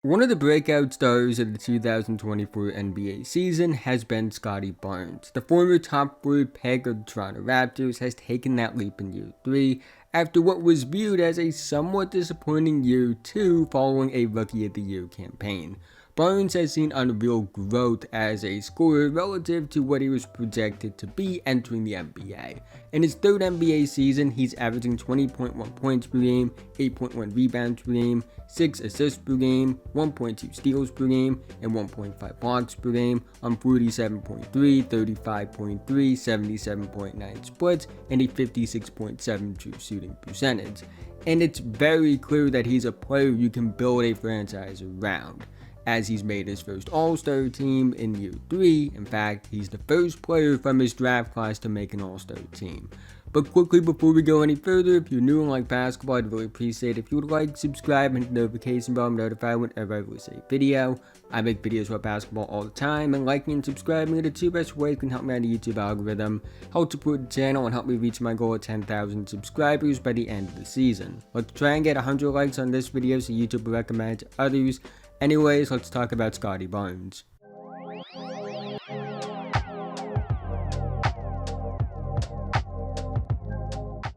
One of the breakout stars of the 2024 NBA season has been Scottie Barnes. The former top 4 pick of the Toronto Raptors has taken that leap in year 3 after what was viewed as a somewhat disappointing year 2 following a Rookie of the Year campaign. Barnes has seen unreal growth as a scorer relative to what he was projected to be entering the NBA. In his third NBA season, he's averaging 20.1 points per game, 8.1 rebounds per game, 6 assists per game, 1.2 steals per game, and 1.5 blocks per game on 47.3, 35.3, 77.9 splits, and a 56.7 true shooting percentage. And it's very clear that he's a player you can build a franchise around, as he's made his first All-Star team in year 3. In fact, he's the first player from his draft class to make an All-Star team. But quickly, before we go any further, if you're new and like basketball, I'd really appreciate it if you would like, subscribe, and hit the notification bell to be notified whenever I release a video. I make videos about basketball all the time, and liking and subscribing are the two best ways can help me on the YouTube algorithm, help support the channel, and help me reach my goal of 10,000 subscribers by the end of the season. Let's try and get 100 likes on this video so YouTube will recommend it to others. Anyways, let's talk about Scottie Barnes.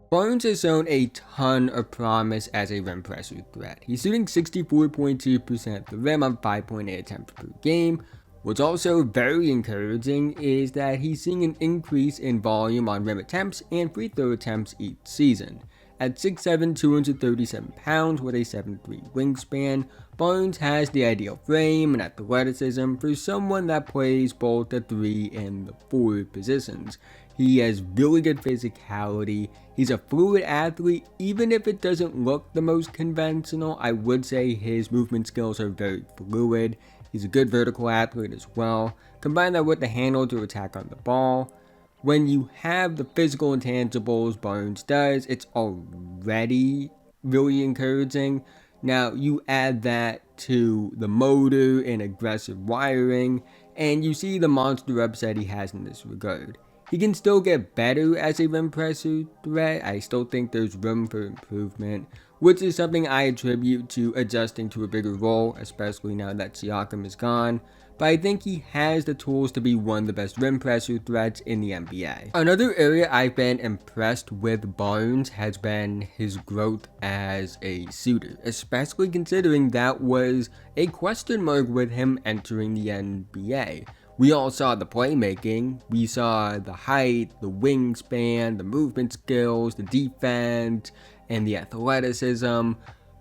Barnes has shown a ton of promise as a rim pressure threat. He's shooting 64.2% at the rim on 5.8 attempts per game. What's also very encouraging is that he's seeing an increase in volume on rim attempts and free throw attempts each season. At 6'7", 237 pounds with a 7'3" wingspan, Barnes has the ideal frame and athleticism for someone that plays both the 3 and the 4 positions. He has really good physicality. He's a fluid athlete. Even if it doesn't look the most conventional, I would say his movement skills are very fluid. He's a good vertical athlete as well. Combine that with the handle to attack on the ball. When you have the physical intangibles Barnes does, it's already really encouraging. Now, you add that to the motor and aggressive wiring, and you see the monster upside he has in this regard. He can still get better as a rim pressure threat. I still think there's room for improvement, which is something I attribute to adjusting to a bigger role, especially now that Siakam is gone. But I think he has the tools to be one of the best rim pressure threats in the NBA. Another area I've been impressed with Barnes has been his growth as a shooter, especially considering that was a question mark with him entering the NBA. We all saw the playmaking, we saw the height, the wingspan, the movement skills, the defense, and the athleticism,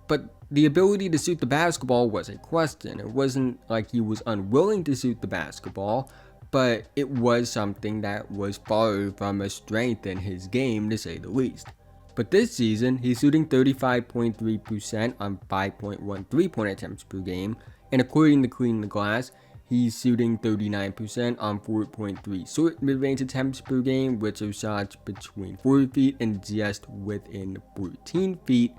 but the ability to shoot the basketball was a question. It wasn't like he was unwilling to shoot the basketball, but it was something that was far from a strength in his game, to say the least. But this season, he's shooting 35.3% on 5.1 3-point attempts per game, and according to Clean the Glass, he's shooting 39% on 4.3 short mid-range attempts per game, which are shots between 4 feet and just within 14 feet.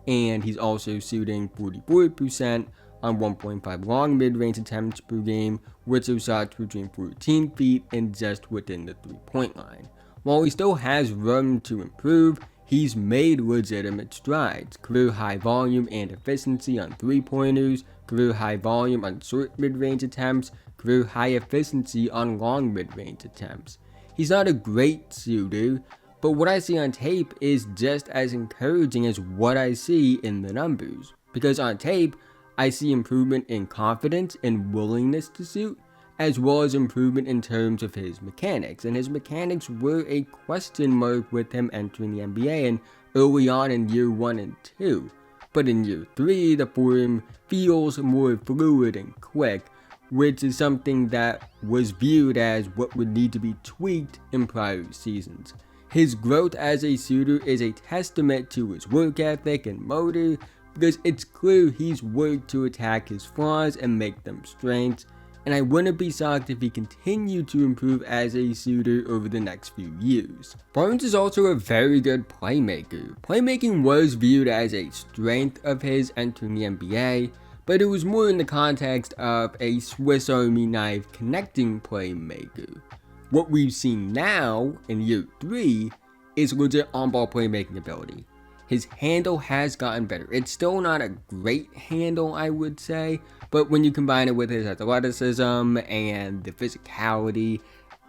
And he's also shooting 44% on 1.5 long mid-range attempts per game, which are shots between 14 feet and just within the 3-point line. While he still has room to improve, he's made legitimate strides. Career high volume and efficiency on 3-pointers, career high volume on short mid-range attempts, career high efficiency on long mid-range attempts. He's not a great shooter, but what I see on tape is just as encouraging as what I see in the numbers. Because on tape, I see improvement in confidence and willingness to shoot, as well as improvement in terms of his mechanics. And his mechanics were a question mark with him entering the NBA and early on in year 1 and 2. But in year 3, the form feels more fluid and quick, which is something that was viewed as what would need to be tweaked in prior seasons. His growth as a shooter is a testament to his work ethic and motor, because it's clear he's worked to attack his flaws and make them strengths, and I wouldn't be shocked if he continued to improve as a shooter over the next few years. Barnes is also a very good playmaker. Playmaking was viewed as a strength of his entering the NBA, but it was more in the context of a Swiss Army knife connecting playmaker. What we've seen now in year 3 is legit on-ball playmaking ability. His handle has gotten better. It's still not a great handle, I would say, but when you combine it with his athleticism and the physicality,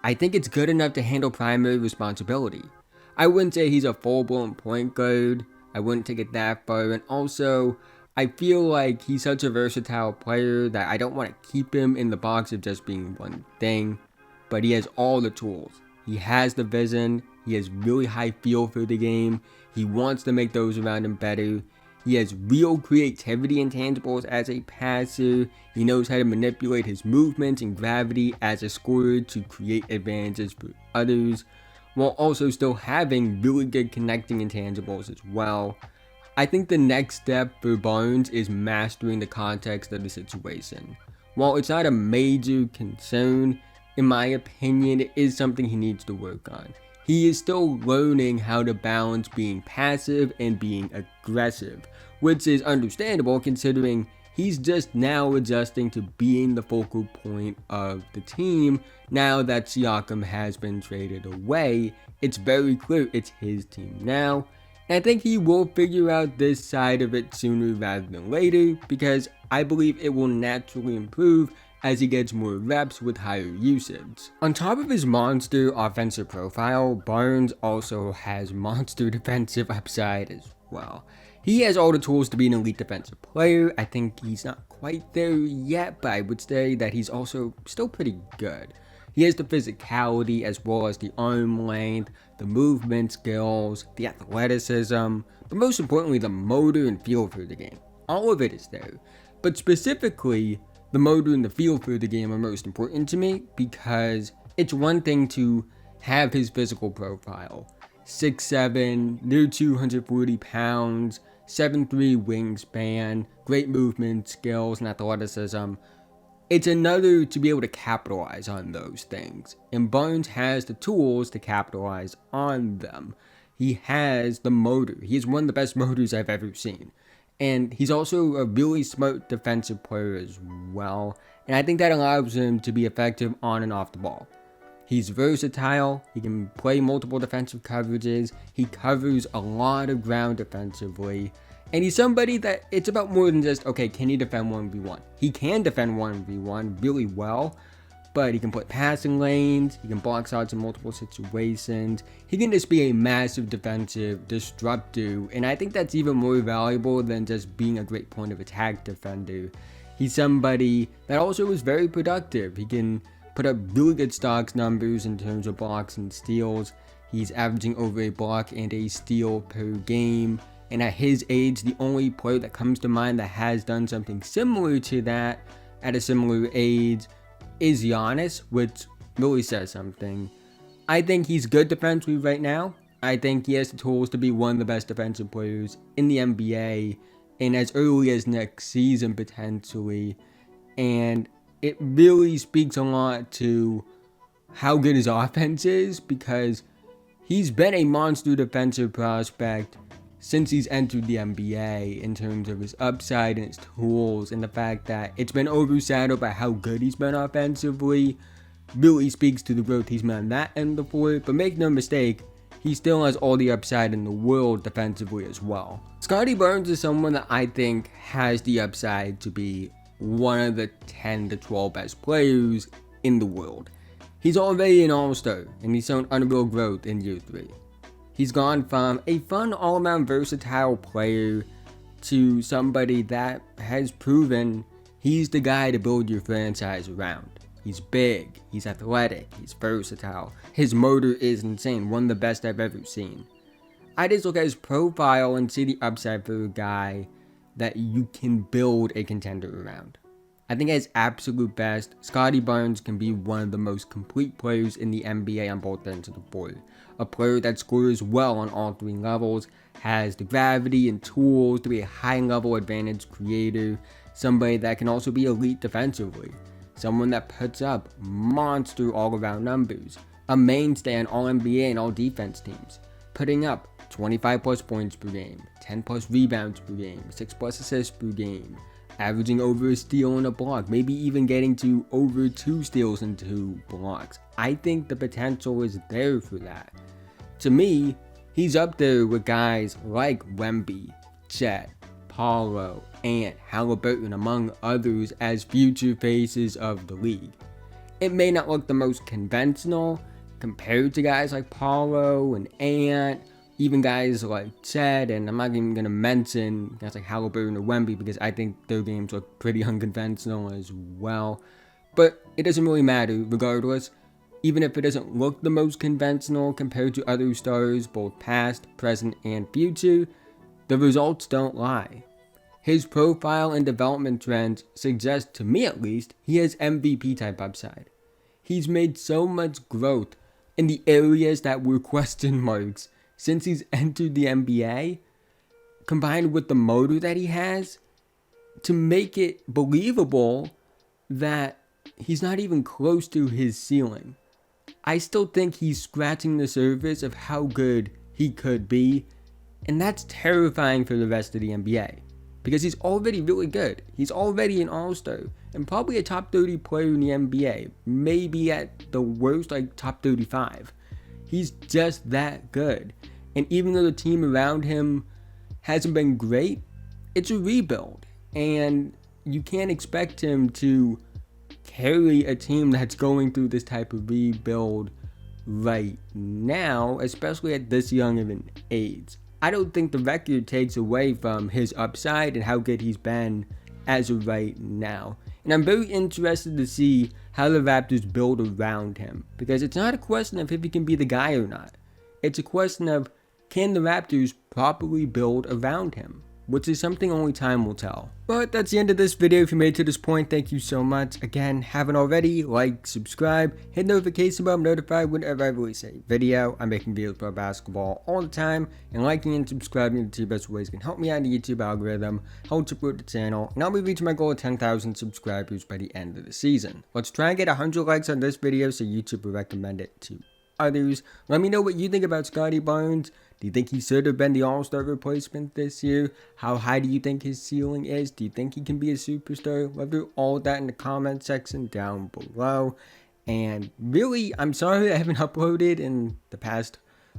I think it's good enough to handle primary responsibility. I wouldn't say he's a full-blown point guard. I wouldn't take it that far. And also, I feel like he's such a versatile player that I don't want to keep him in the box of just being one thing. But he has all the tools. He has the vision. He has really high feel for the game. He wants to make those around him better. He has real creativity and intangibles as a passer. He knows how to manipulate his movements and gravity as a scorer to create advantages for others, while also still having really good connecting intangibles as well. I think the next step for Barnes is mastering the context of the situation. While it's not a major concern, in my opinion, it is something he needs to work on. He is still learning how to balance being passive and being aggressive, which is understandable considering he's just now adjusting to being the focal point of the team. Now that Siakam has been traded away, it's very clear it's his team now. And I think he will figure out this side of it sooner rather than later, because I believe it will naturally improve as he gets more reps with higher usage. On top of his monster offensive profile, Barnes also has monster defensive upside as well. He has all the tools to be an elite defensive player. I think he's not quite there yet, but I would say that he's also still pretty good. He has the physicality as well as the arm length, the movement skills, the athleticism, but most importantly the motor and feel for the game. All of it is there, but specifically the motor and the feel for the game are most important to me, because it's one thing to have his physical profile. 6'7", near 240 pounds, 7'3" wingspan, great movement skills and athleticism. It's another to be able to capitalize on those things. And Barnes has the tools to capitalize on them. He has the motor. He is one of the best motors I've ever seen. And he's also a really smart defensive player as well. And I think that allows him to be effective on and off the ball. He's versatile. He can play multiple defensive coverages. He covers a lot of ground defensively. And he's somebody that it's about more than just, okay, can he defend 1v1? He can defend 1v1 really well. But he can play passing lanes, he can block shots in multiple situations, he can just be a massive defensive disruptor, and I think that's even more valuable than just being a great point of attack defender. He's somebody that also is very productive. He can put up really good stocks numbers in terms of blocks and steals. He's averaging over a block and a steal per game, and at his age, the only player that comes to mind that has done something similar to that at a similar age is Giannis, which really says something. I think he's good defensively right now. I think he has the tools to be one of the best defensive players in the NBA, and as early as next season potentially. And it really speaks a lot to how good his offense is, because he's been a monster defensive prospect since he's entered the NBA in terms of his upside and his tools, and the fact that it's been overshadowed by how good he's been offensively really speaks to the growth he's made on that end of the floor. But make no mistake, he still has all the upside in the world defensively as well. Scottie Barnes is someone that I think has the upside to be one of the 10 to 12 best players in the world. He's already an all-star, and he's shown unreal growth in year 3. He's gone from a fun, all-around versatile player to somebody that has proven he's the guy to build your franchise around. He's big, he's athletic, he's versatile. His motor is insane, one of the best I've ever seen. I just look at his profile and see the upside for a guy that you can build a contender around. I think at his absolute best, Scottie Barnes can be one of the most complete players in the NBA on both ends of the board. A player that scores well on all 3 levels, has the gravity and tools to be a high-level advantage creator, somebody that can also be elite defensively, someone that puts up monster all-around numbers, a mainstay on all NBA and all defense teams, putting up 25 plus points per game, 10 plus rebounds per game, 6 plus assists per game, averaging over a steal and a block, maybe even getting to over 2 steals and 2 blocks. I think the potential is there for that. To me, He's up there with guys like Wemby, Chet, Paulo, and Halliburton, among others, as future faces of the league. It may not look the most conventional compared to guys like Paulo and Ant, even guys like Chet, and I'm not even going to mention guys like Halliburton or Wemby because I think their games look pretty unconventional as well. But it doesn't really matter regardless. Even if it doesn't look the most conventional compared to other stars, both past, present, and future, the results don't lie. His profile and development trends suggest, to me at least, he has MVP type upside. He's made so much growth in the areas that were question marks since he's entered the NBA, combined with the motor that he has, to make it believable that he's not even close to his ceiling. I still think he's scratching the surface of how good he could be, and that's terrifying for the rest of the NBA, because he's already really good. He's already an all-star, and probably a top 30 player in the NBA, maybe at the worst like top 35. He's just that good, and even though the team around him hasn't been great, it's a rebuild, and you can't expect him to carry a team that's going through this type of rebuild right now, especially at this young of an age. I don't think the record takes away from his upside and how good he's been as of right now. And I'm very interested to see how the Raptors build around him, because it's not a question of if he can be the guy or not. It's a question of, can the Raptors properly build around him? Which is something only time will tell. But that's the end of this video. If you made it to this point, thank you so much. Again, haven't already, like, subscribe, hit notification bell, notified whenever I release a video. I'm making videos about basketball all the time, and liking and subscribing are the two best ways can help me out in the YouTube algorithm, help support the channel, and I'll be reaching my goal of 10,000 subscribers by the end of the season. Let's try and get 100 likes on this video so YouTube will recommend it to others. Let me know what you think about Scottie Barnes. Do you think he should have been the all-star replacement this year? How high do you think his ceiling is? Do you think he can be a superstar? Let me know all that in the comment section down below. And really, I'm sorry I haven't uploaded in the past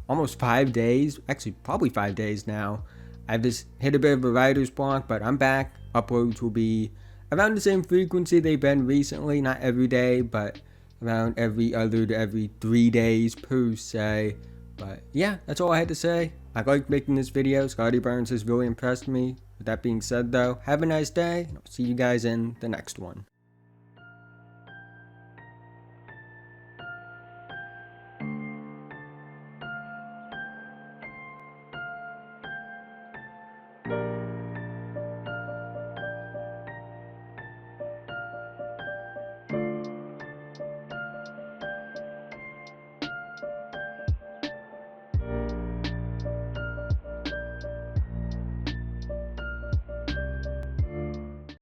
almost 5 days. Actually, probably 5 days now. I've just hit a bit of a writer's block, but I'm back. Uploads will be around the same frequency they've been recently. Not every day, but around every other to every 3 days per se. But yeah, that's all I had to say. I like making this video. Scottie Barnes has really impressed me. With that being said though, have a nice day, and I'll see you guys in the next one.